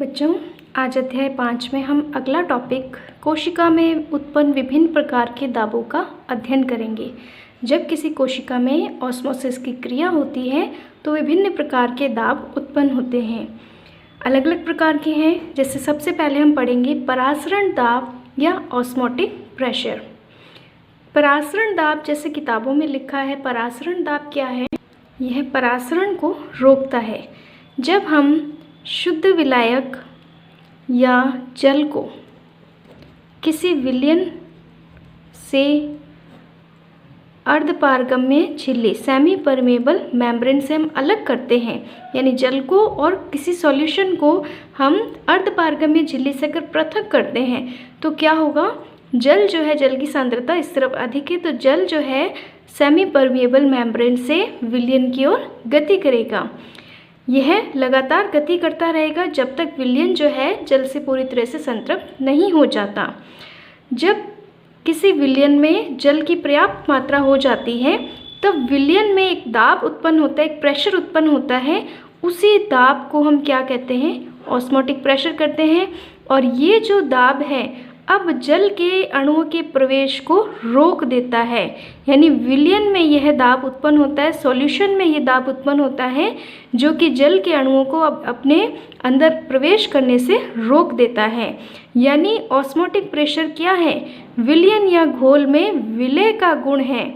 बच्चों, आज अध्याय 5 में हम अगला टॉपिक कोशिका में उत्पन्न विभिन्न प्रकार के दाबों का अध्ययन करेंगे। जब किसी कोशिका में ऑस्मोसिस की क्रिया होती है तो विभिन्न प्रकार के दाब उत्पन्न होते हैं। अलग अलग प्रकार के हैं, जैसे सबसे पहले हम पढ़ेंगे परासरण दाब या ऑस्मोटिक प्रेशर। परासरण दाब जैसे किताबों में लिखा है, परासरण दाब क्या है? यह परासरण को रोकता है। जब हम शुद्ध विलायक या जल को किसी विलयन से अर्धपारगम्य झिल्ली सेमी परमेबल मेम्ब्रेन से हम अलग करते हैं, यानी जल को और किसी सॉल्यूशन को हम अर्धपारगम्य झिल्ली से अगर पृथक करते हैं तो क्या होगा? जल जो है, जल की सांद्रता इस तरफ अधिक है तो जल जो है सेमी परमेबल मेम्ब्रेन से विलयन की ओर गति करेगा। यह लगातार गति करता रहेगा जब तक विलयन जो है जल से पूरी तरह से संतृप्त नहीं हो जाता। जब किसी विलयन में जल की पर्याप्त मात्रा हो जाती है तब विलयन में एक दाब उत्पन्न होता है, एक प्रेशर उत्पन्न होता है। उसी दाब को हम क्या कहते हैं? ऑस्मोटिक प्रेशर करते हैं। और ये जो दाब है अब जल के अणुओं के प्रवेश को रोक देता है, यानी विलयन में यह दाब उत्पन्न होता है, सॉल्यूशन में यह दाब उत्पन्न होता है जो कि जल के अणुओं को अब अपने अंदर प्रवेश करने से रोक देता है। यानी ऑस्मोटिक प्रेशर क्या है? विलयन या घोल में विलय का गुण है।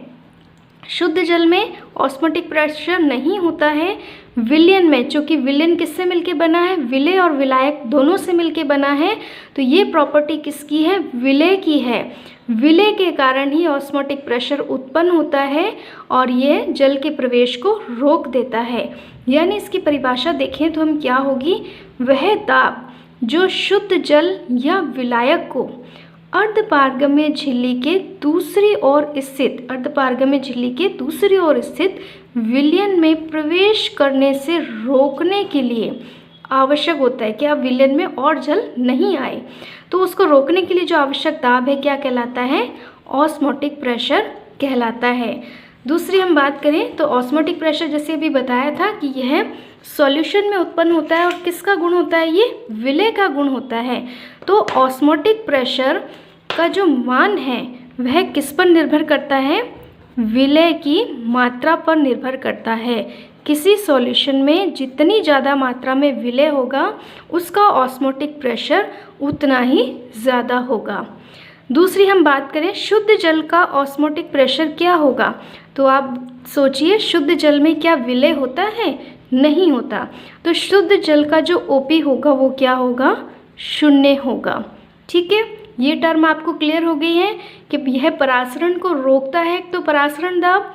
शुद्ध जल में ऑस्मोटिक प्रेशर नहीं होता है। विलयन में, चूँकि विलयन किससे मिलके बना है? विलय और विलायक दोनों से मिलके बना है, तो ये प्रॉपर्टी किसकी है? विलय की है। विलय के कारण ही ऑस्मोटिक प्रेशर उत्पन्न होता है और ये जल के प्रवेश को रोक देता है। यानी इसकी परिभाषा देखें तो हम क्या होगी? वह दाब जो शुद्ध जल या विलायक को अर्धपारगम्य झिल्ली के दूसरी ओर स्थित विलयन में प्रवेश करने से रोकने के लिए आवश्यक होता है कि अब विलयन में और जल नहीं आए, तो उसको रोकने के लिए जो आवश्यक दाब है क्या कहलाता है? ऑस्मोटिक प्रेशर कहलाता है। दूसरी हम बात करें तो ऑस्मोटिक प्रेशर जैसे अभी बताया था कि यह सॉल्यूशन में उत्पन्न होता है और किसका गुण होता है? ये विलय का गुण होता है। तो ऑस्मोटिक प्रेशर का जो मान है वह किस पर निर्भर करता है? विलय की मात्रा पर निर्भर करता है। किसी सॉल्यूशन में जितनी ज़्यादा मात्रा में विलय होगा उसका ऑस्मोटिक प्रेशर उतना ही ज़्यादा होगा। दूसरी हम बात करें शुद्ध जल का ऑस्मोटिक प्रेशर क्या होगा? तो आप सोचिए, शुद्ध जल में क्या विलय होता है? नहीं होता। तो शुद्ध जल का जो ओपी होगा वो क्या होगा? शून्य होगा। ठीक है, ये टर्म आपको क्लियर हो गई है कि यह परासरण को रोकता है। तो परासरण दाब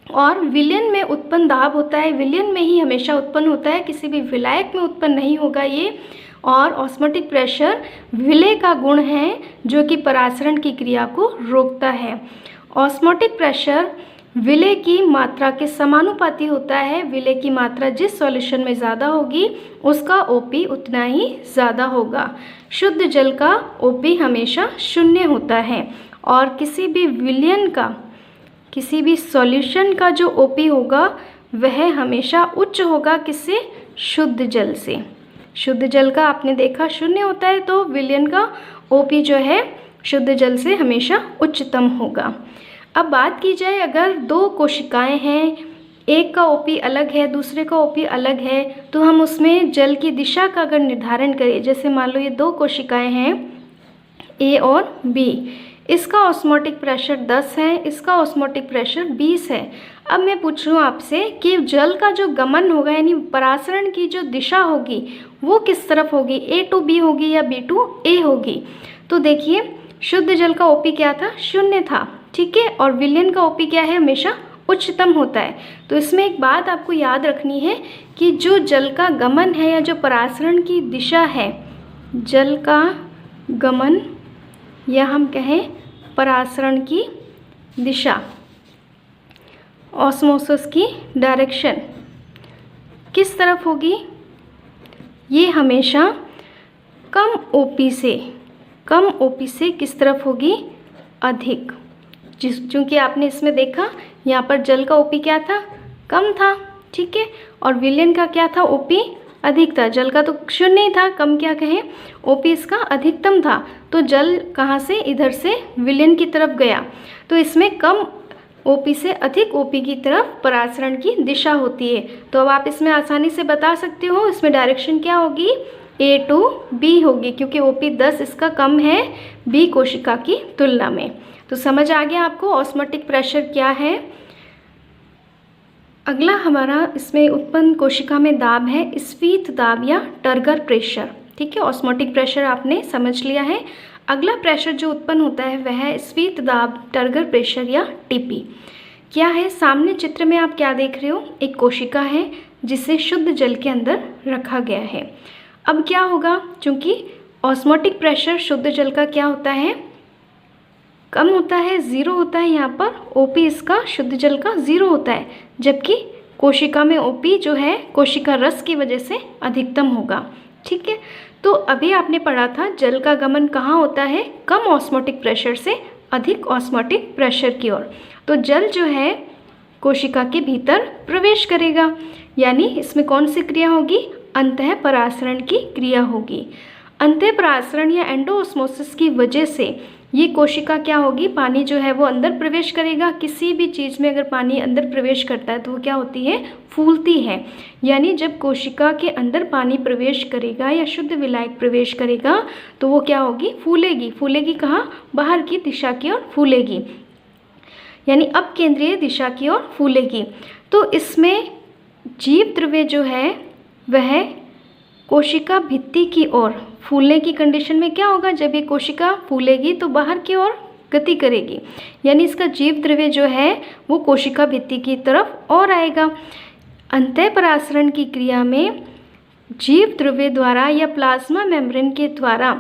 और विलयन में उत्पन्न दाब होता है, विलयन में ही हमेशा उत्पन्न होता है, किसी भी विलायक में उत्पन्न नहीं होगा ये। और ऑस्मोटिक प्रेशर विलय का गुण है जो कि परासरण की क्रिया को रोकता है। ऑस्मोटिक प्रेशर विलय की मात्रा के समानुपाती होता है। विलय की मात्रा जिस सॉल्यूशन में ज़्यादा होगी उसका ओपी उतना ही ज़्यादा होगा। शुद्ध जल का ओपी हमेशा शून्य होता है और किसी भी विलयन का, किसी भी सॉल्यूशन का जो ओपी होगा वह हमेशा उच्च होगा। किससे? शुद्ध जल से। शुद्ध जल का आपने देखा शून्य होता है, तो विलयन का ओपी जो है शुद्ध जल से हमेशा उच्चतम होगा। अब बात की जाए, अगर दो कोशिकाएं हैं, एक का ओपी अलग है दूसरे का ओपी अलग है, तो हम उसमें जल की दिशा का अगर निर्धारण करें, जैसे मान लो ये दो कोशिकाएं हैं ए और बी, इसका ऑस्मोटिक प्रेशर 10 है, इसका ऑस्मोटिक प्रेशर 20 है। अब मैं पूछ रही हूँ आपसे कि जल का जो गमन होगा यानी परासरण की जो दिशा होगी वो किस तरफ होगी? ए टू बी होगी या बी टू ए होगी? तो देखिए, शुद्ध जल का ओपी क्या था? शून्य था। ठीक है, और विलयन का ओपी क्या है? हमेशा उच्चतम होता है। तो इसमें एक बात आपको याद रखनी है कि जो जल का गमन है या जो परासरण की दिशा है, जल का गमन या हम कहें परासरण की दिशा, ऑस्मोसिस की डायरेक्शन किस तरफ होगी? ये हमेशा कम ओपी से किस तरफ होगी? अधिक। चूँकि आपने इसमें देखा यहाँ पर जल का ओपी क्या था? कम था। ठीक है, और विलयन का क्या था? ओपी अधिक था। जल का तो शून्य ही था, कम क्या कहें, ओपी इसका अधिकतम था। तो जल कहाँ से, इधर से विलयन की तरफ गया, तो इसमें कम ओपी से अधिक ओपी की तरफ परासरण की दिशा होती है। तो अब आप इसमें आसानी से बता सकते हो इसमें डायरेक्शन क्या होगी, ए टू बी होगी, क्योंकि ओपी 10 इसका कम है बी कोशिका की तुलना में। तो समझ आ गया आपको ऑस्मोटिक प्रेशर क्या है। अगला हमारा इसमें उत्पन्न कोशिका में दाब है स्फीत दाब या टर्गर प्रेशर। ठीक है, ऑस्मोटिक प्रेशर आपने समझ लिया है। अगला प्रेशर जो उत्पन्न होता है वह है स्फीत दाब टर्गर प्रेशर या टीपी। क्या है, सामने चित्र में आप क्या देख रहे हो, एक कोशिका है जिसे शुद्ध जल के अंदर रखा गया है। अब क्या होगा, चूंकि ऑस्मोटिक प्रेशर शुद्ध जल का क्या होता है, कम होता है, ज़ीरो होता है। यहाँ पर ओपी इसका शुद्ध जल का ज़ीरो होता है, जबकि कोशिका में ओपी जो है कोशिका रस की वजह से अधिकतम होगा। ठीक है, तो अभी आपने पढ़ा था जल का गमन कहाँ होता है, कम ऑस्मोटिक प्रेशर से अधिक ऑस्मोटिक प्रेशर की ओर। तो जल जो है कोशिका के भीतर प्रवेश करेगा, यानी इसमें कौन सी क्रिया होगी, अंतः परासरण की क्रिया होगी। अंतः परासरण या एंडोऑस्मोसिस की वजह से ये कोशिका क्या होगी, पानी जो है वो अंदर प्रवेश करेगा। किसी भी चीज़ में अगर पानी अंदर प्रवेश करता है तो वो क्या होती है, फूलती है। यानी जब कोशिका के अंदर पानी प्रवेश करेगा या शुद्ध विलायक प्रवेश करेगा तो वो क्या होगी, फूलेगी। फूलेगी कहाँ, बाहर की दिशा की ओर फूलेगी, यानी अपकेंद्रीय दिशा की ओर फूलेगी। तो इसमें जीव द्रव्य जो है वह कोशिका भित्ति की ओर फूलने की कंडीशन में क्या होगा, जब ये कोशिका फूलेगी तो बाहर की ओर गति करेगी, यानी इसका जीव द्रव्य जो है वो कोशिका भित्ति की तरफ और आएगा। अंतः परासरण की क्रिया में जीव द्रव्य द्वारा या प्लाज्मा मेम्ब्रेन के द्वारा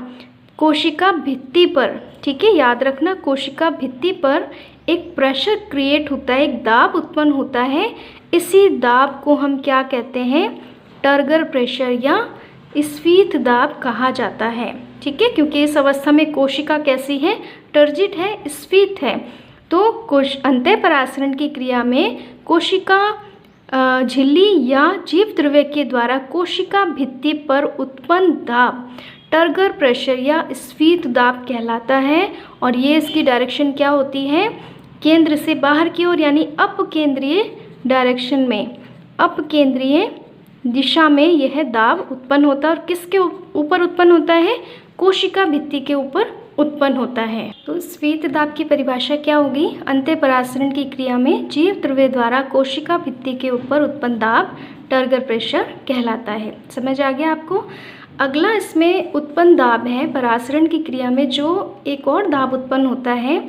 कोशिका भित्ति पर, ठीक है याद रखना, कोशिका भित्ति पर एक प्रेशर क्रिएट होता है, एक दाब उत्पन्न होता है। इसी दाब को हम क्या कहते हैं, टर्गर प्रेशर या स्फीत दाब कहा जाता है। ठीक है, क्योंकि इस अवस्था में कोशिका कैसी है, टर्जिट है, स्फीत है। तो अंतः परासरण की क्रिया में कोशिका झिल्ली या जीव द्रव्य के द्वारा कोशिका भित्ति पर उत्पन्न दाब टर्गर प्रेशर या स्फीत दाब कहलाता है। और ये इसकी डायरेक्शन क्या होती है, केंद्र से बाहर की ओर, यानी अपकेंद्रीय डायरेक्शन में, अपकेंद्रीय दिशा में यह दाब उत्पन्न होता है। और किसके ऊपर उत्पन्न होता है, कोशिका भित्ति के ऊपर उत्पन्न होता है। तो स्फीत दाब की परिभाषा क्या होगी, अंतः परासरण की क्रिया में जीव द्रव्य द्वारा कोशिका भित्ति के ऊपर उत्पन्न दाब टर्गर प्रेशर कहलाता है। समझ आ गया आपको। अगला इसमें उत्पन्न दाब है परासरण की क्रिया में, जो एक और दाब उत्पन्न होता है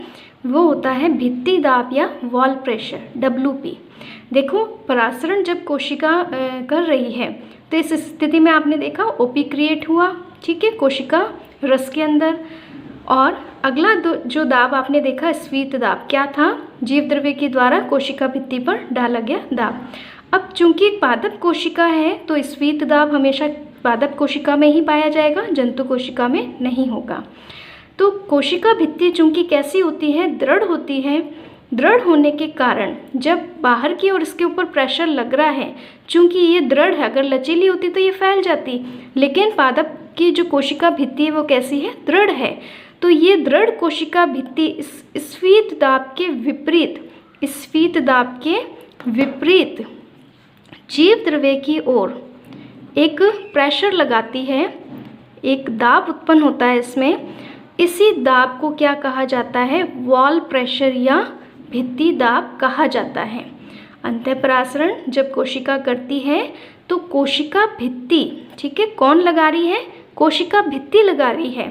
वो होता है भित्ति दाब या वॉल प्रेशर, WP। देखो, परासरण जब कोशिका कर रही है तो इस स्थिति में आपने देखा ओपी क्रिएट हुआ, ठीक है, कोशिका रस के अंदर। और अगला जो दाब आपने देखा स्फीत दाब, क्या था, जीव द्रव्य के द्वारा कोशिका भित्ति पर डाला गया दाब। अब चूंकि एक पादप कोशिका है तो स्फीत दाब हमेशा पादप कोशिका में ही पाया जाएगा, जंतु कोशिका में नहीं होगा। तो कोशिका भित्ति चूंकि कैसी होती है, दृढ़ होती है। दृढ़ होने के कारण जब बाहर की ओर इसके ऊपर प्रेशर लग रहा है, चूंकि ये दृढ़ है, अगर लचीली होती तो ये फैल जाती, लेकिन पादप की जो कोशिका भित्ति है वो कैसी है, दृढ़ है। तो ये दृढ़ कोशिका भित्ति स्फीत दाब के विपरीत, स्फीत दाब के विपरीत जीव द्रव्य की ओर एक प्रेशर लगाती है, एक दाब उत्पन्न होता है इसमें। इसी दाब को क्या कहा जाता है, वॉल प्रेशर या भित्ति दाब कहा जाता है। अंतःपरासरण जब कोशिका करती है तो कोशिका भित्ति, ठीक है, कौन लगा रही है, कोशिका भित्ति लगा रही है।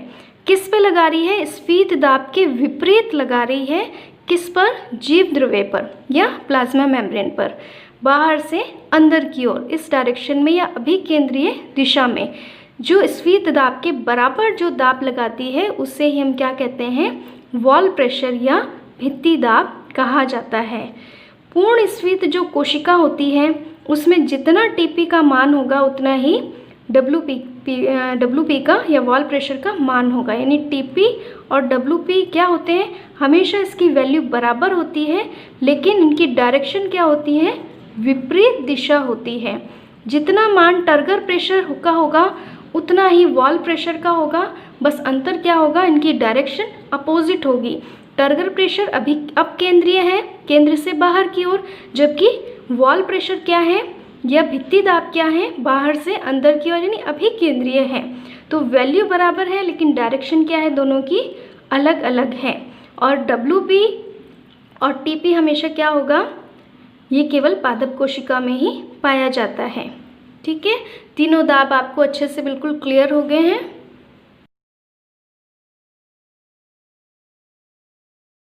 किस पे लगा रही है, स्फीत दाब के विपरीत लगा रही है। किस पर, जीव द्रव्य पर या प्लाज्मा मेम्ब्रेन पर, बाहर से अंदर की ओर, इस डायरेक्शन में या अभिकेंद्रीय दिशा में। जो स्फीत दाब के बराबर जो दाब लगाती है उससे ही हम क्या कहते हैं, वॉल प्रेशर या भित्ति दाब कहा जाता है। पूर्ण स्फीत जो कोशिका होती है उसमें जितना टीपी का मान होगा उतना ही WP का या वॉल प्रेशर का मान होगा। यानी टीपी और WP क्या होते हैं, हमेशा इसकी वैल्यू बराबर होती है, लेकिन इनकी डायरेक्शन क्या होती है, विपरीत दिशा होती है। जितना मान टर्गर प्रेशर का होगा उतना ही वॉल प्रेशर का होगा, बस अंतर क्या होगा, इनकी डायरेक्शन अपोजिट होगी। टर्गर प्रेशर अभी अपकेंद्रीय है, केंद्र से बाहर की ओर, जबकि वॉल प्रेशर क्या है या भित्ति दाब क्या है, बाहर से अंदर की ओर, यानी अभिकेंद्रीय है। तो वैल्यू बराबर है लेकिन डायरेक्शन क्या है, दोनों की अलग अलग है। और WP और TP हमेशा क्या होगा, ये केवल पादप कोशिका में ही पाया जाता है। ठीक है, तीनों दाब आपको अच्छे से बिल्कुल क्लियर हो गए हैं।